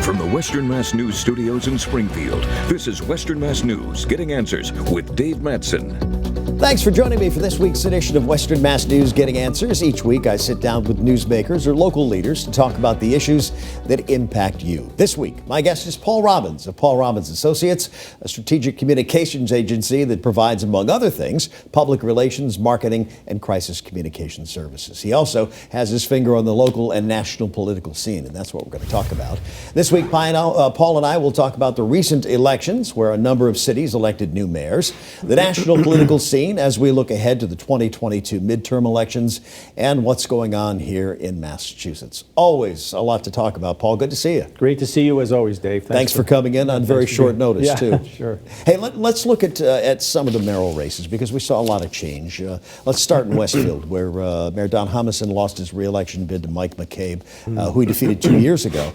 From the Western Mass News studios in Springfield, this is Western Mass News Getting Answers with Dave Mattson. Thanks for joining me for this week's edition of Western Mass News Getting Answers. Each week I sit down with newsmakers or local leaders to talk about the issues that impact you. This week, my guest is Paul Robbins of Paul Robbins Associates, a strategic communications agency that provides, among other things, public relations, marketing, and crisis communication services. He also has his finger on the local and national political scene, and that's what we're going to talk about. This week, Paul and I will talk about the recent elections, where a number of cities elected new mayors, the national political scene as we look ahead to the 2022 midterm elections, and what's going on here in Massachusetts. Always a lot to talk about. Paul, good to see you. Great to see you as always, Dave. Thanks for coming in on very short notice, too. Sure. Hey, let's look at some of the mayoral races, because we saw a lot of change. Let's start in Westfield, where Mayor Don Humison lost his re-election bid to Mike McCabe, who he defeated 2 years ago.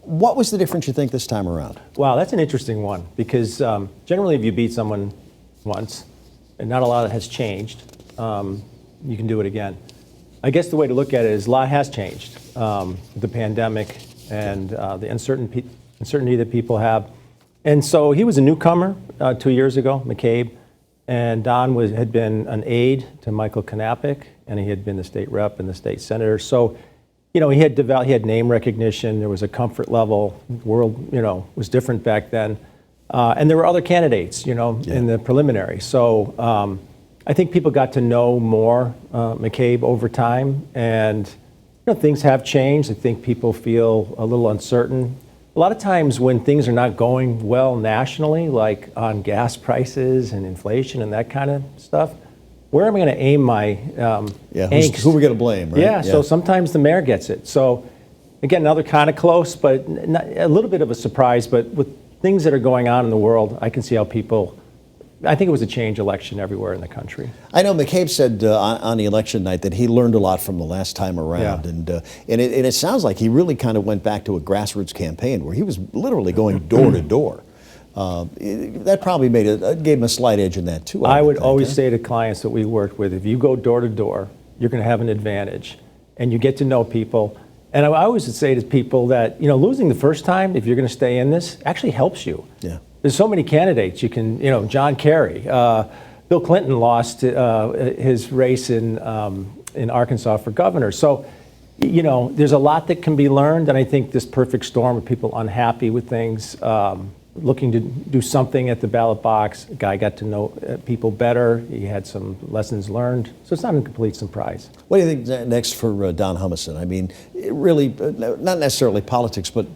What was the difference, you think, this time around? Wow, that's an interesting one, because generally if you beat someone once, and not a lot has changed, you can do it again. I guess the way to look at it is a lot has changed. The pandemic and the uncertainty that people have. And so he was a newcomer 2 years ago, McCabe, and Don had been an aide to Michael Knappich, and he had been the state rep and the state senator. So, he had name recognition, there was a comfort level, the world, was different back then. And there were other candidates, in the preliminary. So I think people got to know more McCabe over time, and things have changed. I think people feel a little uncertain. A lot of times when things are not going well nationally, like on gas prices and inflation and that kind of stuff, where am I going to aim my angst? Who are we going to blame, right? Yeah, so sometimes the mayor gets it. So again, another kind of close, but a little bit of a surprise, but with things that are going on in the world, I can see how I think it was a change election everywhere in the country. I know McCabe said on the election night that he learned a lot from the last time around, and it sounds like he really kind of went back to a grassroots campaign where he was literally going door to door. That probably gave him a slight edge in that too. I would always say to clients that we worked with, if you go door to door, you're going to have an advantage, and you get to know people. And I always would say to people that, losing the first time, if you're going to stay in this, actually helps you. Yeah. There's so many candidates. You can, John Kerry, Bill Clinton lost his race in Arkansas for governor. So, there's a lot that can be learned. And I think this perfect storm of people unhappy with things, looking to do something at the ballot box. A guy got to know people better. He had some lessons learned. So it's not a complete surprise. What do you think next for Don Humison? I mean, really, not necessarily politics, but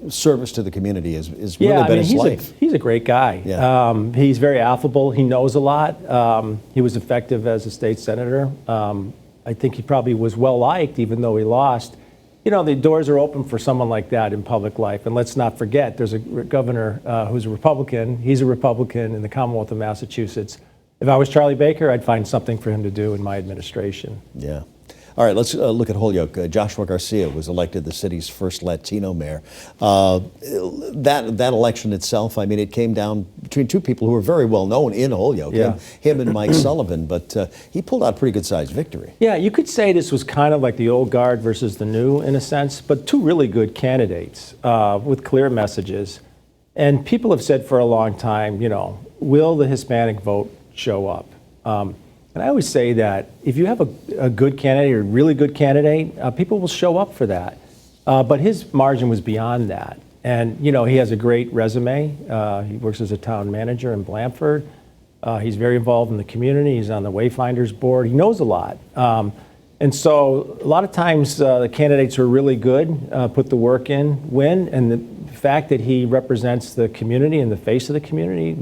service to the community is really been his life. He's a great guy. Yeah. He's very affable. He knows a lot. He was effective as a state senator. I think he probably was well-liked, even though he lost. The doors are open for someone like that in public life. And let's not forget, there's a governor who's a Republican. He's a Republican in the Commonwealth of Massachusetts. If I was Charlie Baker, I'd find something for him to do in my administration. Yeah. All right, let's look at Holyoke. Joshua Garcia was elected the city's first Latino mayor. That election itself, I mean, it came down between two people who were very well known in Holyoke, him and Mike Sullivan, but he pulled out a pretty good-sized victory. Yeah, you could say this was kind of like the old guard versus the new in a sense, but two really good candidates with clear messages. And people have said for a long time, will the Hispanic vote show up? And I always say that if you have a good candidate or a really good candidate, people will show up for that. But his margin was beyond that. And, he has a great resume. He works as a town manager in Blandford. He's very involved in the community. He's on the Wayfinders board. He knows a lot. And so a lot of times the candidates who are really good, put the work in, win. And the fact that he represents the community and the face of the community,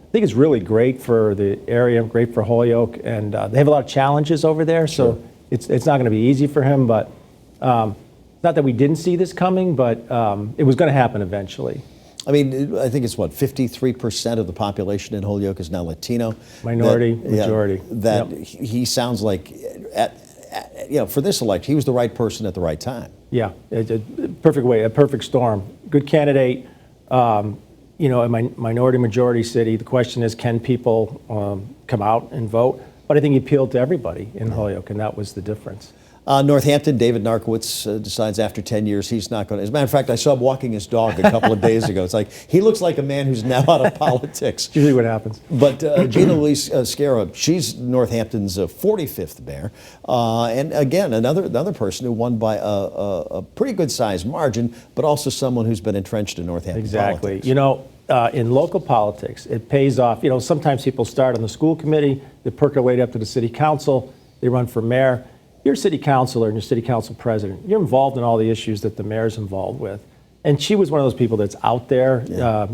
I think it's really great for the area, great for Holyoke, and they have a lot of challenges over there, so it's not going to be easy for him, but not that we didn't see this coming, but it was going to happen eventually. I mean, I think it's 53% of the population in Holyoke is now Latino. Majority. He sounds like, for this election, he was the right person at the right time. Yeah, a perfect storm. Good candidate. A minority majority city. The question is, can people come out and vote? But I think he appealed to everybody in Holyoke, and that was the difference. Northampton, David Narkowitz decides after 10 years he's not going to. As a matter of fact, I saw him walking his dog a couple of days ago. It's like he looks like a man who's now out of politics. Usually what happens. But Gina Louise Scarra, she's Northampton's 45th mayor. And again, another person who won by a pretty good sized margin, but also someone who's been entrenched in Northampton politics. You know, in local politics, it pays off. You know, sometimes people start on the school committee, they percolate up to the city council, they run for mayor. You're a city councilor and you're city council president. You're involved in all the issues that the mayor's involved with. And she was one of those people that's out there,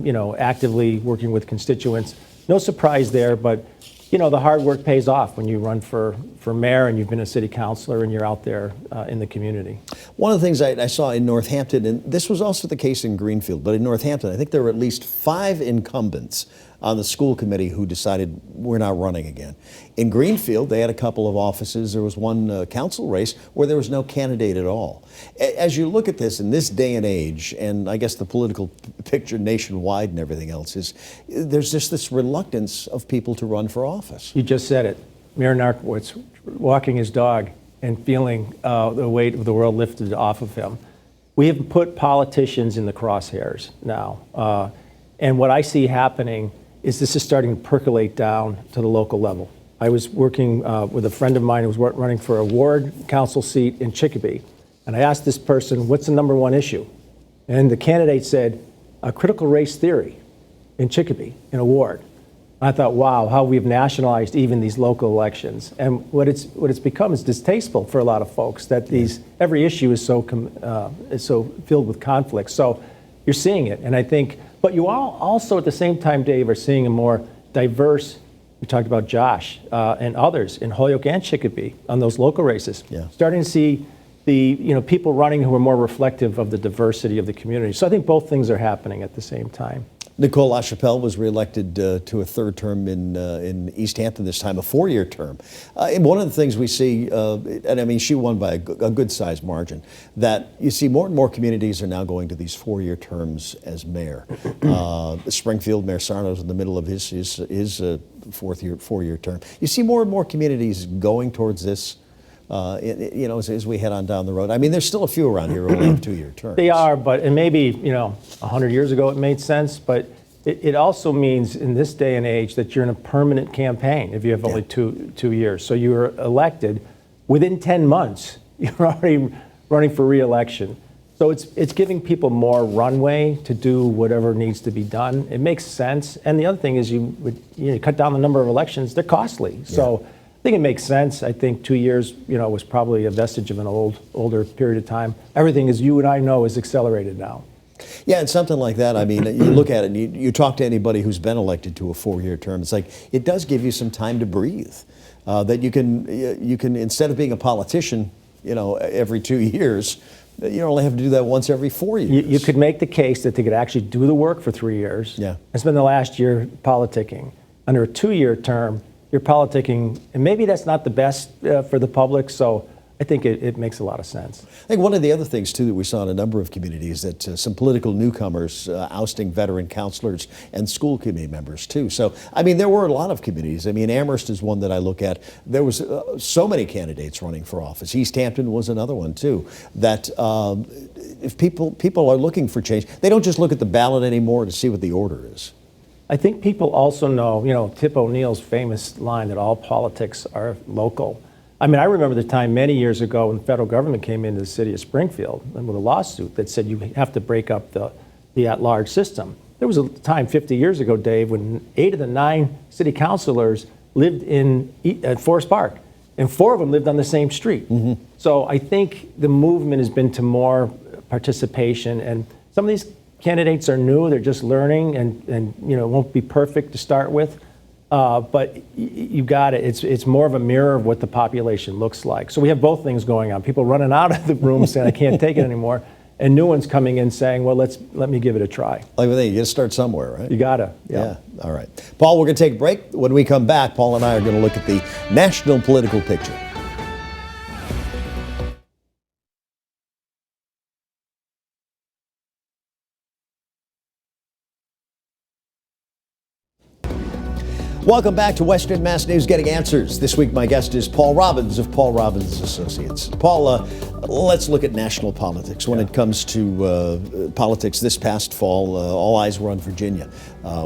you know, actively working with constituents. No surprise there, but, you know, the hard work pays off when you run for mayor and you've been a city councilor and you're out there in the community. One of the things I saw in Northampton, and this was also the case in Greenfield, but in Northampton, I think there were at least 5 incumbents on the school committee who decided we're not running again. In Greenfield, they had a couple of offices. There was one council race where there was no candidate at all. As you look at this in this day and age, and I guess the political picture nationwide and everything else, is there's just this reluctance of people to run for office. You just said it. Mayor Narkowitz walking his dog and feeling the weight of the world lifted off of him. We have put politicians in the crosshairs now. And what I see happening is this is starting to percolate down to the local level. I was working with a friend of mine who was running for a ward council seat in Chicopee. And I asked this person, what's the #1 issue? And the candidate said, critical race theory in Chicopee, in a ward. I thought, wow, how we've nationalized even these local elections. And what it's become is distasteful for a lot of folks that every issue is so filled with conflict. So you're seeing it. And I think, but you all also at the same time, Dave, are seeing a more diverse, we talked about Josh and others in Holyoke and Chicopee on those local races. Yeah. Starting to see the people running who are more reflective of the diversity of the community. So I think both things are happening at the same time. Nicole LaChapelle was reelected to a 3rd term in East Hampton this time, a 4-year term. And one of the things we see, and I mean, she won by a good-sized margin, that you see more and more communities are now going to these 4-year terms as mayor. Springfield, Mayor Sarno's in the middle of his 4-year term. You see more and more communities going towards this. As we head on down the road. I mean, there's still a few around here who only have 2-year terms. They are, and maybe, 100 years ago it made sense, but it also means in this day and age that you're in a permanent campaign if you have only two years. So you were elected, within 10 months, you're already running for re-election. So it's giving people more runway to do whatever needs to be done. It makes sense. And the other thing is you cut down the number of elections, they're costly. So I think it makes sense. I think 2 years, was probably a vestige of an older period of time. Everything, as you and I know, is accelerated now. Yeah, and something like that. I mean, you look at it, and you talk to anybody who's been elected to a 4-year term. It's like it does give you some time to breathe. That you can instead of being a politician, every 2 years, you only have to do that once every 4 years. You could make the case that they could actually do the work for 3 years. Yeah, and spend the last year politicking. Under a 2-year term, you're politicking, and maybe that's not the best for the public, so I think it makes a lot of sense. I think one of the other things, too, that we saw in a number of communities, that some political newcomers ousting veteran counselors and school committee members, too. So, I mean, there were a lot of communities. I mean, Amherst is one that I look at. There was so many candidates running for office. East Hampton was another one, too, that if people are looking for change, they don't just look at the ballot anymore to see what the order is. I think people also know, Tip O'Neill's famous line that all politics are local. I mean, I remember the time many years ago when the federal government came into the city of Springfield and with a lawsuit that said you have to break up the at-large system. There was a time 50 years ago, Dave, when 8 of the 9 city councilors lived at Forest Park, and 4 of them lived on the same street. Mm-hmm. So I think the movement has been to more participation, and some of these candidates are new, they're just learning, and it won't be perfect to start with, but you got it. It's more of a mirror of what the population looks like. So we have both things going on. People running out of the room saying, I can't take it anymore, and new ones coming in saying, well, let me give it a try. Like you got to start somewhere, right? You got to. Yeah. All right. Paul, we're going to take a break. When we come back, Paul and I are going to look at the national political picture. Welcome back to Western Mass News Getting Answers. This week my guest is Paul Robbins of Paul Robbins Associates. Paul, let's look at national politics. When it comes to politics this past fall, all eyes were on Virginia,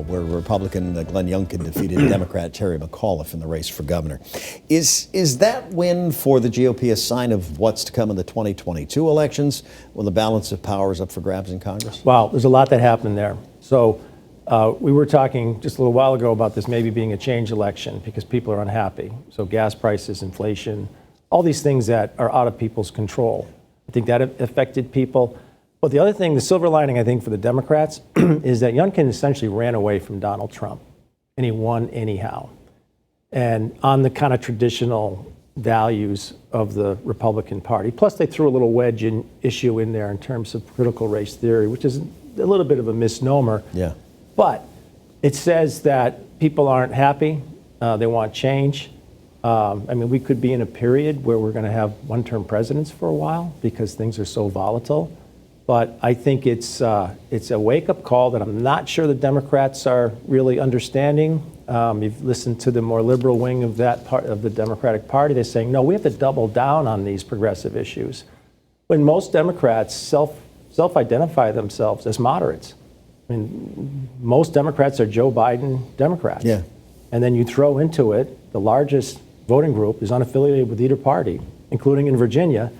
where Republican Glenn Youngkin defeated Democrat Terry McAuliffe in the race for governor. Is that win for the GOP a sign of what's to come in the 2022 elections when the balance of power is up for grabs in Congress? Wow, there's a lot that happened there. So we were talking just a little while ago about this maybe being a change election because people are unhappy. So gas prices, inflation, all these things that are out of people's control. I think that affected people. But the other thing, the silver lining, I think, for the Democrats is that Youngkin essentially ran away from Donald Trump, and he won anyhow. And on the kind of traditional values of the Republican Party. Plus, they threw a little wedge issue in there in terms of critical race theory, which is a little bit of a misnomer. Yeah. But it says that people aren't happy. They want change. I mean, we could be in a period where we're going to have one-term presidents for a while because things are so volatile. But I think it's a wake-up call that I'm not sure the Democrats are really understanding. You've listened to the more liberal wing of that part of the Democratic Party. They're saying, no, we have to double down on these progressive issues. When most Democrats self-identify themselves as moderates. I mean, most Democrats are Joe Biden Democrats. Yeah. And then you throw into it, the largest voting group is unaffiliated with either party, including in Virginia.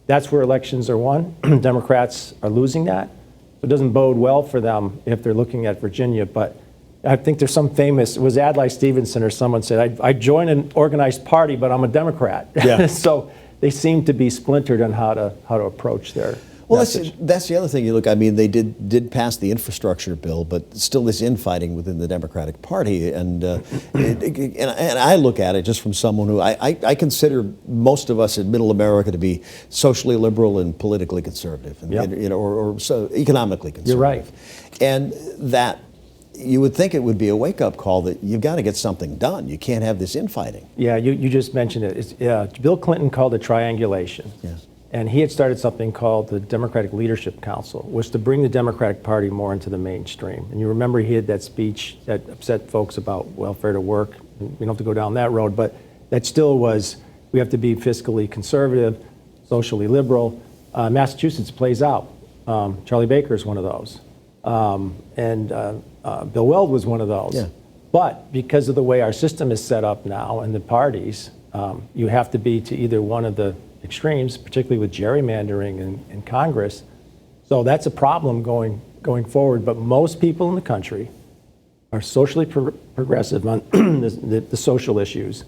That's where elections are won. Democrats are losing that. So it doesn't bode well for them if they're looking at Virginia. But I think there's some famous, it was Adlai Stevenson or someone said, I joined an organized party, but I'm a Democrat. Yeah. So they seem to be splintered on how to approach their Well, message. that's the other thing. You look, I mean, they did pass the infrastructure bill, but still this infighting within the Democratic Party. And I look at it just from someone who I consider most of us in Middle America to be socially liberal and politically conservative, and, Yep. or so economically conservative. You're right. And that you would think it would be a wake-up call that you've got to get something done. You can't have this infighting. Yeah, you just mentioned it. Bill Clinton called it triangulation. Yeah. And he had started something called the Democratic Leadership Council, was to bring the Democratic Party more into the mainstream. And you remember he had that speech that upset folks about welfare to work. We don't have to go down that road, but that still was, we have to be fiscally conservative, socially liberal. Massachusetts plays out. Charlie Baker is one of those. Bill Weld was one of those. Yeah. But because of the way our system is set up now and the parties, you have to be to either one of the extremes, particularly with gerrymandering in Congress. So that's a problem going forward. But most people in the country are socially progressive on the social issues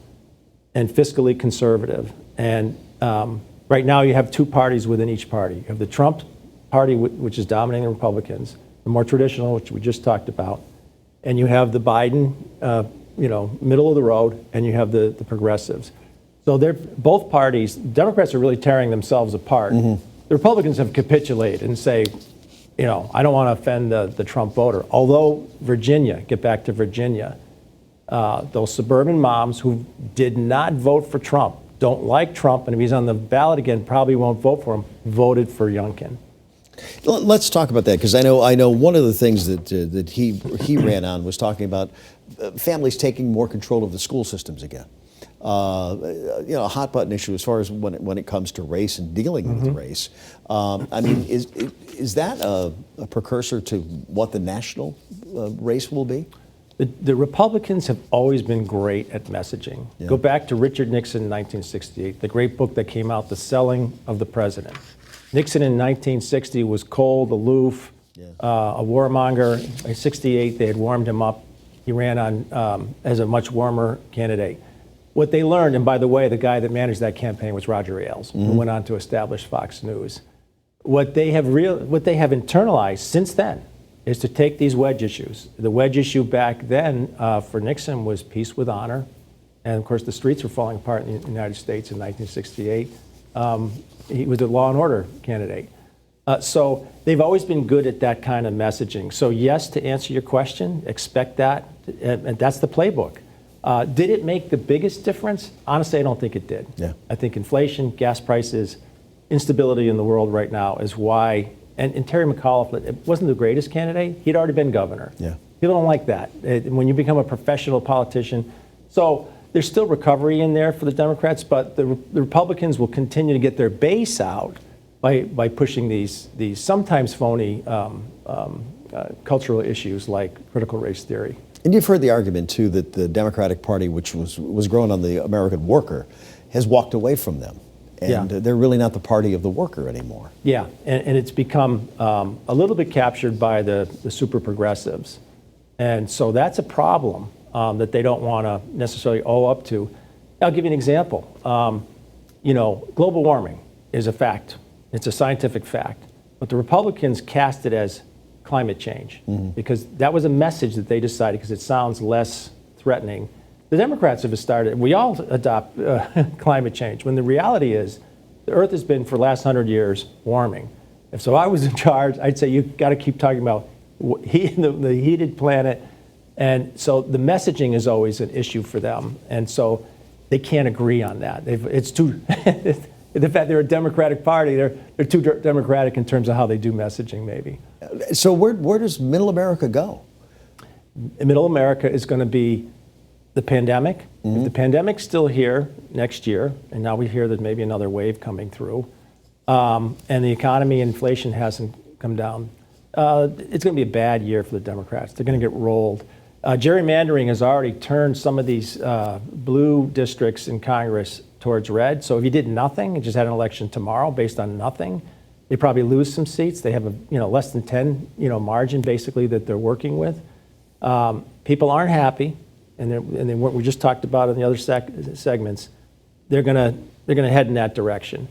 and fiscally conservative. And right now you have two parties within each party. You have the Trump party, which is dominating the Republicans, the more traditional, which we just talked about, and you have the Biden, middle of the road, and you have the progressives. So they're both parties. Democrats are really tearing themselves apart. Mm-hmm. The Republicans have capitulated and say, I don't want to offend the Trump voter. Although Virginia, get back to Virginia, those suburban moms who did not vote for Trump, don't like Trump, and if he's on the ballot again, probably won't vote for him, voted for Youngkin. Let's talk about that, because I know one of the things that he ran on was talking about families taking more control of the school systems again. A hot button issue as far as when it comes to race and dealing with race. I mean, is that a precursor to what the national race will be? The Republicans have always been great at messaging. Yeah. Go back to Richard Nixon in 1968, the great book that came out, The Selling of the President. Nixon in 1960 was cold, aloof, a warmonger. By 68, they had warmed him up. He ran on as a much warmer candidate. What they learned, and by the way, the guy that managed that campaign was Roger Ailes, who went on to establish Fox News. What they have internalized since then is to take these wedge issues. The wedge issue back then for Nixon was peace with honor, and of course the streets were falling apart in the United States in 1968. He was a law and order candidate. So they've always been good at that kind of messaging. So yes, to answer your question, expect that, and that's the playbook. Did it make the biggest difference? Honestly, I don't think it did. Yeah. I think inflation, gas prices, instability in the world right now is why, and Terry McAuliffe, it wasn't the greatest candidate. He'd already been governor. Yeah. People don't like that. When you become a professional politician. So there's still recovery in there for the Democrats, but the Republicans will continue to get their base out by pushing these sometimes phony cultural issues like critical race theory. And you've heard the argument, too, that the Democratic Party, which was grown on the American worker, has walked away from them. And they're really not the party of the worker anymore. Yeah, and it's become a little bit captured by the super progressives. And so that's a problem that they don't want to necessarily owe up to. I'll give you an example. Global warming is a fact. It's a scientific fact. But the Republicans cast it as climate change because that was a message that they decided because it sounds less threatening. The Democrats have started, we all adopt climate change, when the reality is the Earth has been for the last 100 years warming. If so I was in charge, I'd say you've got to keep talking about the heated planet. And so the messaging is always an issue for them. And so they can't agree on that. It's too, the fact they're a Democratic Party, they're too democratic in terms of how they do messaging, maybe. So where does middle America go? Middle America is going to be the pandemic. If the pandemic's still here next year, and now we hear that maybe another wave coming through, and the economy, inflation hasn't come down, it's going to be a bad year for the Democrats. They're going to get rolled. Gerrymandering has already turned some of these blue districts in Congress towards red. So if you did nothing and just had an election tomorrow based on nothing, they probably lose some seats. They have a less than 10 margin basically that they're working with. People aren't happy, and what we just talked about in the other segments, they're gonna head in that direction.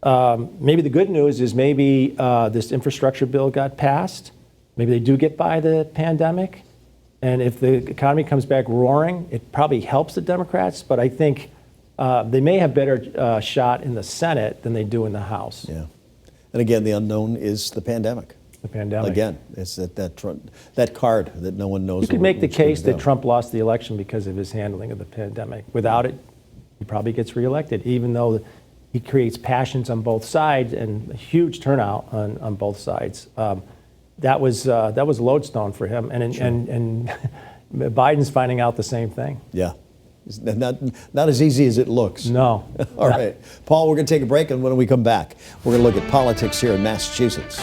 Maybe the good news is maybe this infrastructure bill got passed. Maybe they do get by the pandemic. And if the economy comes back roaring, it probably helps the Democrats. But I think they may have better shot in the Senate than they do in the House. Yeah. And again, the unknown is the pandemic. The pandemic. Again, it's that card that no one knows. You could make the case that Trump lost the election because of his handling of the pandemic. Without it, he probably gets reelected, even though he creates passions on both sides and a huge turnout on both sides. That was a lodestone for him, and Biden's finding out the same thing. Yeah, it's not as easy as it looks. No. All right, Paul, we're going to take a break, and when we come back, we're going to look at politics here in Massachusetts.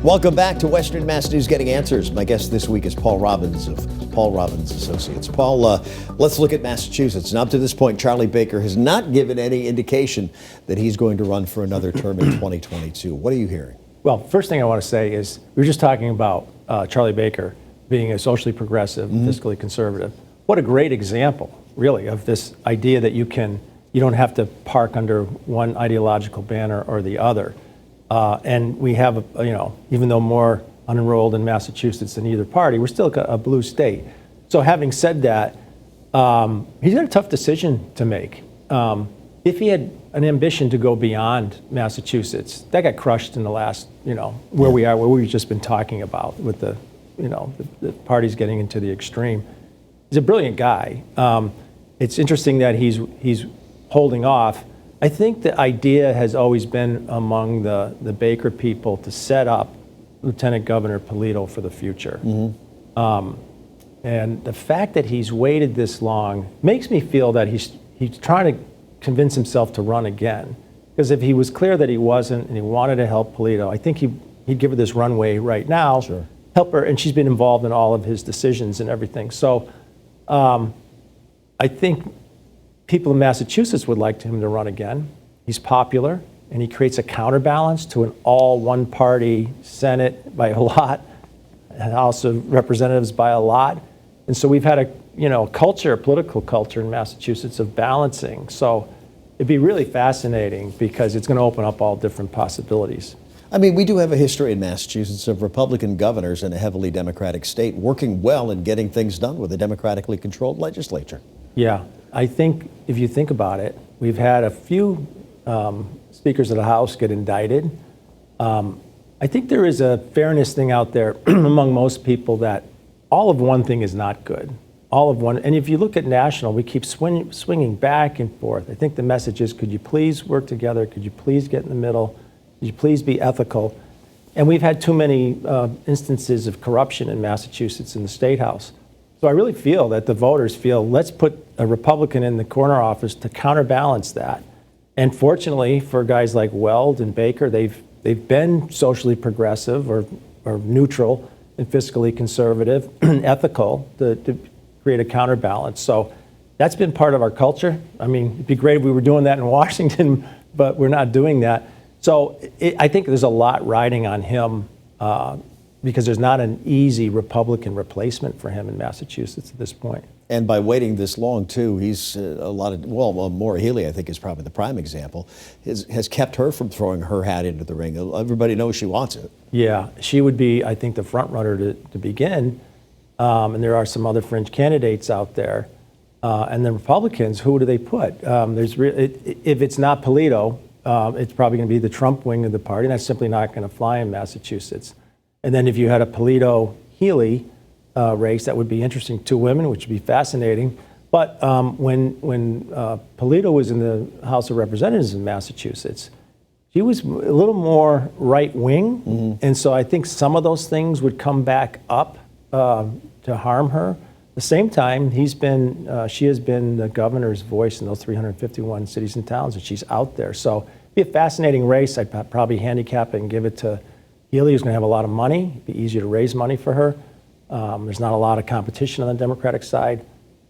Welcome back to Western Mass News Getting Answers. My guest this week is Paul Robbins of Paul Robbins Associates. Paul, let's look at Massachusetts. And up to this point, Charlie Baker has not given any indication that he's going to run for another term in 2022. What are you hearing? Well, first thing I want to say is we were just talking about Charlie Baker being a socially progressive, fiscally conservative. What a great example, really, of this idea that you don't have to park under one ideological banner or the other. And we have, even though more unenrolled in Massachusetts than either party, we're still a blue state. So having said that, he's got a tough decision to make. If he had an ambition to go beyond Massachusetts, that got crushed in the last, where we've just been talking about with the parties getting into the extreme. He's a brilliant guy. It's interesting that he's holding off. I think the idea has always been among the Baker people to set up Lieutenant Governor Polito for the future. And the fact that he's waited this long makes me feel that he's trying to convince himself to run again. Because if he was clear that he wasn't and he wanted to help Polito, I think he'd give her this runway right now, help her, and she's been involved in all of his decisions and everything. So I think people in Massachusetts would like him to run again. He's popular, and he creates a counterbalance to an all one-party Senate by a lot, and House of Representatives by a lot. And so we've had a political culture in Massachusetts of balancing. So it'd be really fascinating because it's going to open up all different possibilities. I mean, we do have a history in Massachusetts of Republican governors in a heavily Democratic state working well and getting things done with a democratically controlled legislature. Yeah, I think if you think about it, we've had a few speakers of the House get indicted. I think there is a fairness thing out there among most people that all of one thing is not good. all of one. And if you look at national, we keep swinging back and forth. I think the message is, could you please work together? Could you please get in the middle? Could you please be ethical? And we've had too many instances of corruption in Massachusetts in the State House. So I really feel that the voters feel, let's put a Republican in the corner office to counterbalance that. And fortunately for guys like Weld and Baker, they've been socially progressive or neutral and fiscally conservative, ethical, to create a counterbalance. So that's been part of our culture. I mean, it'd be great if we were doing that in Washington, but we're not doing that. So I think there's a lot riding on him because there's not an easy Republican replacement for him in Massachusetts at this point. And by waiting this long, too, he's Maura Healey, I think, is probably the prime example, has kept her from throwing her hat into the ring. Everybody knows she wants it. Yeah, she would be, I think, the front runner to begin. And there are some other fringe candidates out there. And the Republicans, who do they put? If it's not Polito, it's probably going to be the Trump wing of the party, and that's simply not going to fly in Massachusetts. And then if you had a Polito-Healey race, that would be interesting. Two women, which would be fascinating. But when Polito was in the House of Representatives in Massachusetts, she was a little more right-wing, and so I think some of those things would come back up to harm her. At the same time, she has been the governor's voice in those 351 cities and towns, and she's out there. So it'd be a fascinating race. I'd probably handicap it and give it to Healey, who's going to have a lot of money. It'd be easier to raise money for her. There's not a lot of competition on the Democratic side.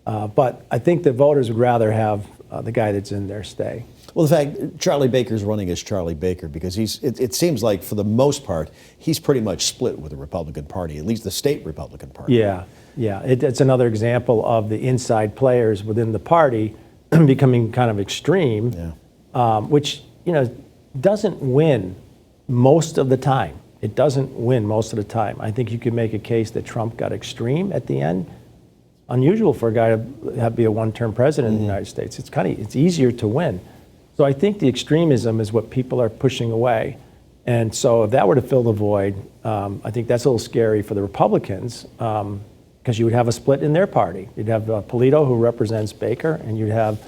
But I think the voters would rather have the guy that's in there stay. Well, the fact Charlie Baker's running as Charlie Baker, because it seems like for the most part, he's pretty much split with the Republican Party, at least the state Republican Party. Yeah. It's another example of the inside players within the party becoming kind of extreme, which, doesn't win most of the time. It doesn't win most of the time. I think you could make a case that Trump got extreme at the end. Unusual for a guy to be a one-term president in the United States. It's easier to win. So I think the extremism is what people are pushing away. And so if that were to fill the void, I think that's a little scary for the Republicans because you would have a split in their party. You'd have Polito, who represents Baker, and you'd have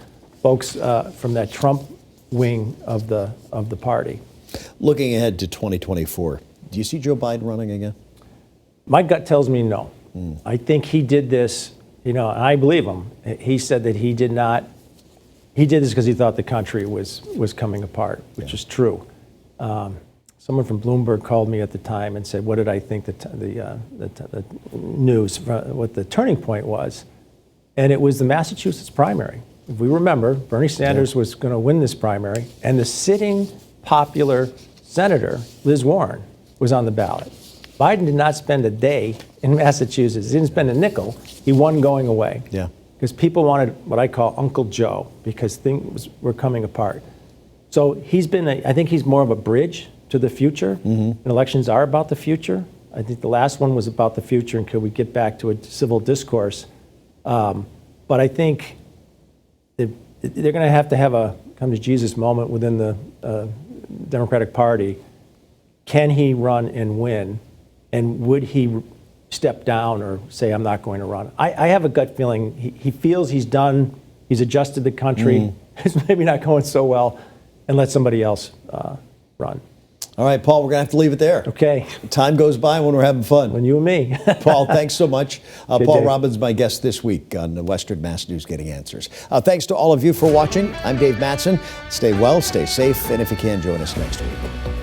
folks from that Trump wing of the party. Looking ahead to 2024, do you see Joe Biden running again? My gut tells me no. I think he did this, and I believe him. He said that he did this because he thought the country was coming apart, which is true. Someone from Bloomberg called me at the time and said, what did I think the news, what the turning point was? And it was the Massachusetts primary. If we remember, Bernie Sanders was going to win this primary, and the sitting popular senator, Liz Warren, was on the ballot. Biden did not spend a day in Massachusetts. He didn't spend a nickel. He won going away. Yeah. Because people wanted what I call Uncle Joe, because things were coming apart. So I think he's more of a bridge to the future. And elections are about the future. I think the last one was about the future and could we get back to a civil discourse. But I think they're going to have a come to Jesus moment within the Democratic Party. Can he run and win? And would he step down or say, I'm not going to run? I have a gut feeling he feels he's done, he's adjusted the country, it's maybe not going so well, and let somebody else run. All right, Paul, we're going to have to leave it there. Okay. Time goes by when we're having fun. When you and me. Paul, thanks so much. Paul Robbins, my guest this week on the Western Mass News Getting Answers. Thanks to all of you for watching. I'm Dave Mattson. Stay well, stay safe, and if you can, join us next week.